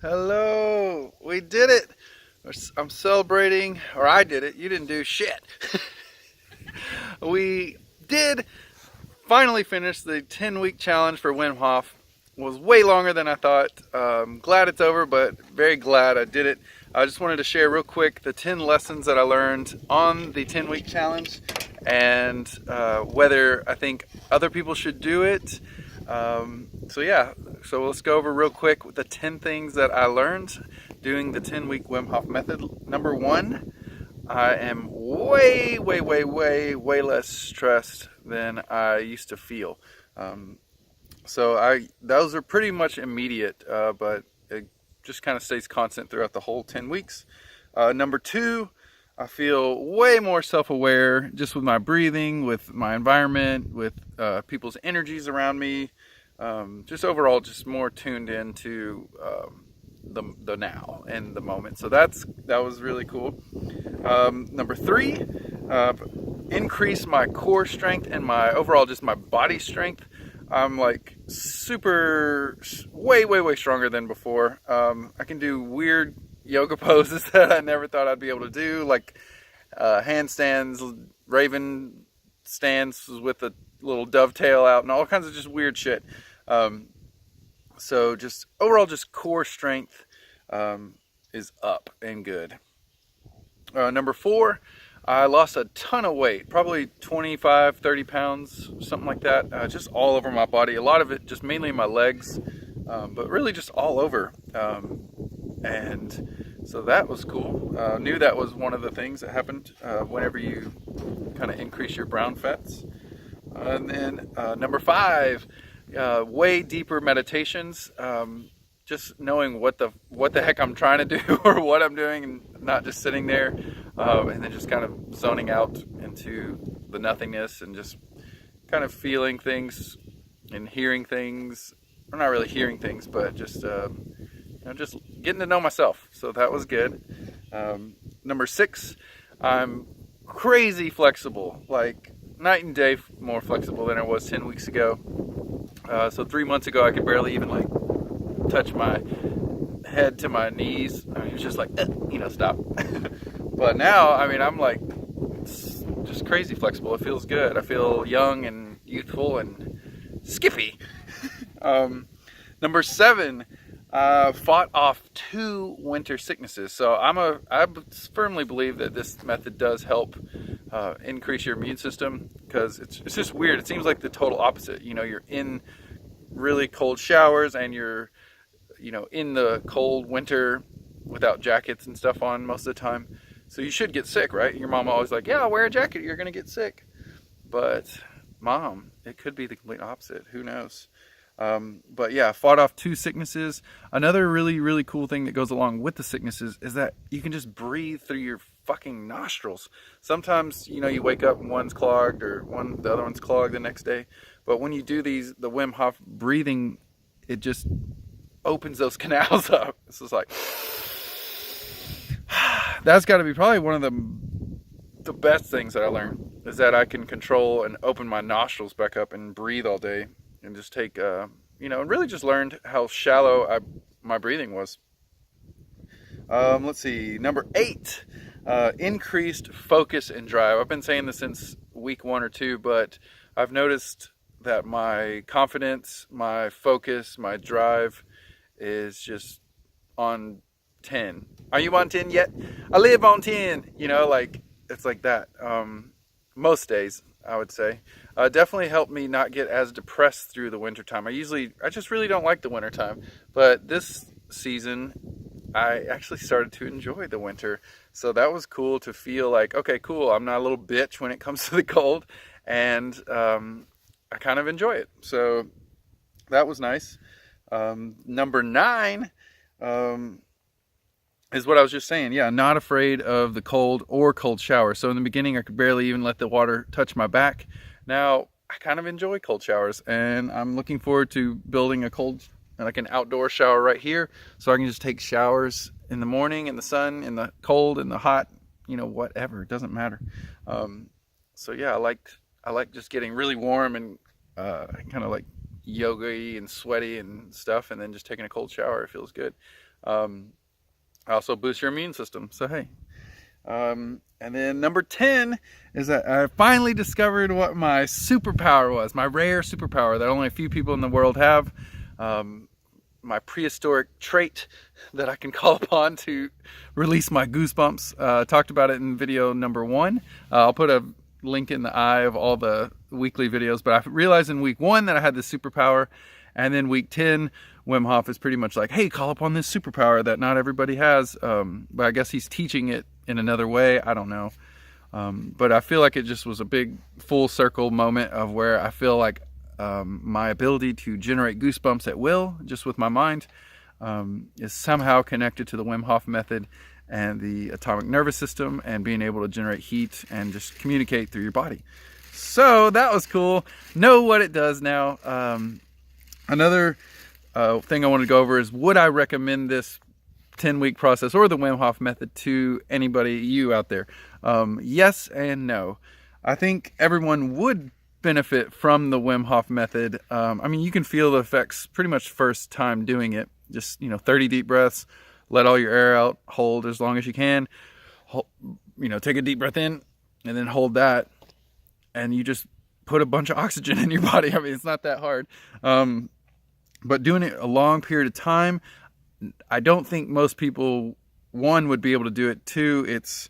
Hello, we did it. I'm celebrating, or I did it. You didn't do shit. We did finally finish the 10-week challenge for Wim Hof. It was way longer than I thought. Glad it's over, but very glad I did it. I just wanted to share real quick the 10 lessons that I learned on the 10-week challenge and whether I think other people should do it. So let's go over real quick the 10 things that I learned doing the 10-week Wim Hof Method. Number one, I am way less stressed than I used to feel. Those are pretty much immediate, but it just kind of stays constant throughout the whole 10 weeks. Number two, I feel way more self-aware just with my breathing, with my environment, with people's energies around me. Just overall, just more tuned into the now and the moment. So that was really cool. Number three, increase my core strength and my overall just my body strength. I'm like super, way stronger than before. I can do weird yoga poses that I never thought I'd be able to do, like handstands, raven stands with a little dovetail out, and all kinds of just weird shit. So just overall, just core strength is up and good. Number four, I lost a ton of weight, probably 25, 30 pounds, something like that, just all over my body. A lot of it just mainly in my legs, but really just all over. And so that was cool. Knew that was one of the things that happened whenever you kind of increase your brown fats. And then number five, way deeper meditations. Just knowing what the heck I'm trying to do or what I'm doing, and not just sitting there, and then just kind of zoning out into the nothingness and just kind of feeling things and hearing things, or not really hearing things, but just just getting to know myself. So that was good. Number six, I'm crazy flexible, like night and day more flexible than I was 10 weeks ago. So 3 months ago, I could barely even like touch my head to my knees. I mean, it was just like, stop. But now, I mean, I'm like just crazy flexible. It feels good. I feel young and youthful and skippy. Number seven, fought off 2 winter sicknesses. So I firmly believe that this method does help increase your immune system, because it's just weird. It seems like the total opposite. You're in really cold showers and you're in the cold winter without jackets and stuff on most of the time. So you should get sick, right? Your mom always like, yeah, wear a jacket, you're going to get sick. But mom, it could be the complete opposite. Who knows? But yeah, fought off 2 sicknesses. Another really cool thing that goes along with the sicknesses is that you can just breathe through your fucking nostrils. Sometimes, you wake up and one's clogged, or the other one's clogged the next day. But when you do the Wim Hof breathing, it just opens those canals up. It's just like, that's got to be probably one of the best things that I learned, is that I can control and open my nostrils back up and breathe all day, and just take and really just learned how shallow my breathing was. Let's see, number 8, increased focus and drive. I've been saying this since week 1 or 2, but I've noticed that my confidence, my focus, my drive is just on 10. Are you on 10 yet? I live on 10. Like, it's like that. Most days, I would say. Definitely helped me not get as depressed through the wintertime. I just really don't like the wintertime. But this season, I actually started to enjoy the winter. So that was cool to feel like, okay, cool, I'm not a little bitch when it comes to the cold. And I kind of enjoy it. So that was nice. Number 9 is what I was just saying. Yeah, not afraid of the cold or cold shower. So in the beginning, I could barely even let the water touch my back. Now, I kind of enjoy cold showers, and I'm looking forward to building an outdoor shower right here, so I can just take showers in the morning, in the sun, in the cold, in the hot, whatever. It doesn't matter. So yeah, I like just getting really warm and kind of like yoga-y and sweaty and stuff, and then just taking a cold shower. It feels good. Also boosts your immune system. So hey. And then number 10 is that I finally discovered what my superpower was, my rare superpower that only a few people in the world have. My prehistoric trait that I can call upon to release my goosebumps. Talked about it in video number 1. I'll put a link in the eye of all the weekly videos, but I realized in week 1 that I had this superpower, and then week 10 Wim Hof is pretty much like, hey, call upon this superpower that not everybody has, but I guess he's teaching it in another way. I don't know, but I feel like it just was a big full circle moment of where I feel like my ability to generate goosebumps at will, just with my mind, is somehow connected to the Wim Hof method and the atomic nervous system and being able to generate heat and just communicate through your body. So that was cool. Know what it does now. Another thing I want to go over is, would I recommend this 10-week process or the Wim Hof method to anybody, you out there? Yes and no. I think everyone would benefit from the Wim Hof method. I mean, you can feel the effects pretty much first time doing it. Just, 30 deep breaths, let all your air out, hold as long as you can. Take a deep breath in and then hold that, and you just put a bunch of oxygen in your body. I mean, it's not that hard. But doing it a long period of time, I don't think most people, one, would be able to do it. Two, it's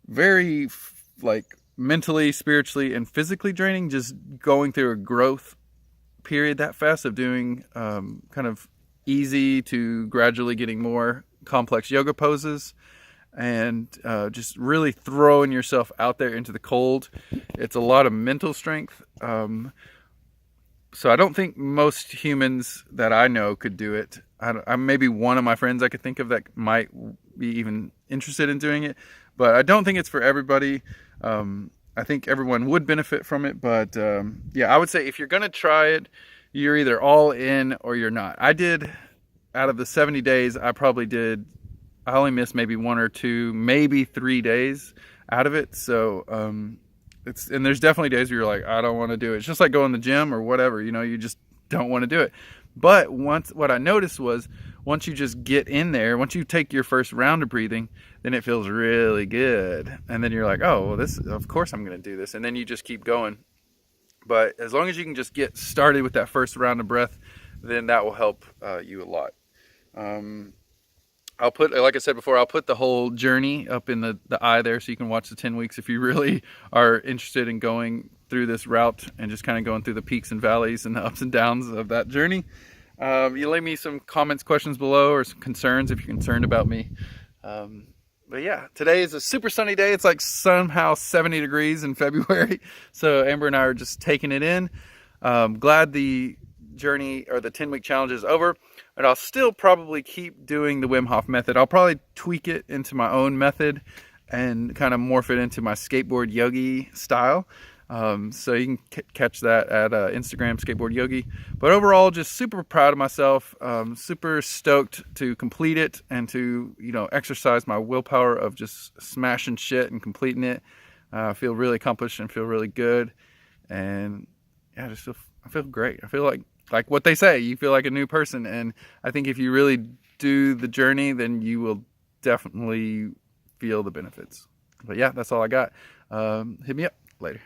very mentally, spiritually, and physically draining, just going through a growth period that fast of doing kind of easy to gradually getting more complex yoga poses, and just really throwing yourself out there into the cold. It's a lot of mental strength. So I don't think most humans that I know could do it. I maybe one of my friends I could think of that might be even interested in doing it, but I don't think it's for everybody. I think everyone would benefit from it, but yeah, I would say if you're gonna try it, you're either all in or you're not. I did, out of the 70 days, I only missed maybe 1 or 2, maybe 3 days out of it. So and there's definitely days where you're like, I don't want to do it. It's just like going to the gym or whatever, you just don't want to do it. But what I noticed was, once you just get in there, once you take your first round of breathing, then it feels really good. And then you're like, oh, well, of course I'm going to do this. And then you just keep going. But as long as you can just get started with that first round of breath, then that will help you a lot. I'll put, like I said before, I'll put the whole journey up in the eye there, so you can watch the 10 weeks if you really are interested in going through this route and just kind of going through the peaks and valleys and the ups and downs of that journey. You leave me some comments, questions below, or some concerns if you're concerned about me. But yeah, today is a super sunny day. It's like somehow 70 degrees in February. So Amber and I are just taking it in. Glad the journey or the 10-week challenge is over, and I'll still probably keep doing the Wim Hof method. I'll probably tweak it into my own method and kind of morph it into my skateboard yogi style. So you can catch that at Instagram, skateboard yogi. But overall, just super proud of myself. Super stoked to complete it and to exercise my willpower of just smashing shit and completing it. I feel really accomplished and feel really good, and yeah, I feel great. I feel like what they say, you feel like a new person. And I think if you really do the journey, then you will definitely feel the benefits. But yeah, that's all I got. Hit me up later.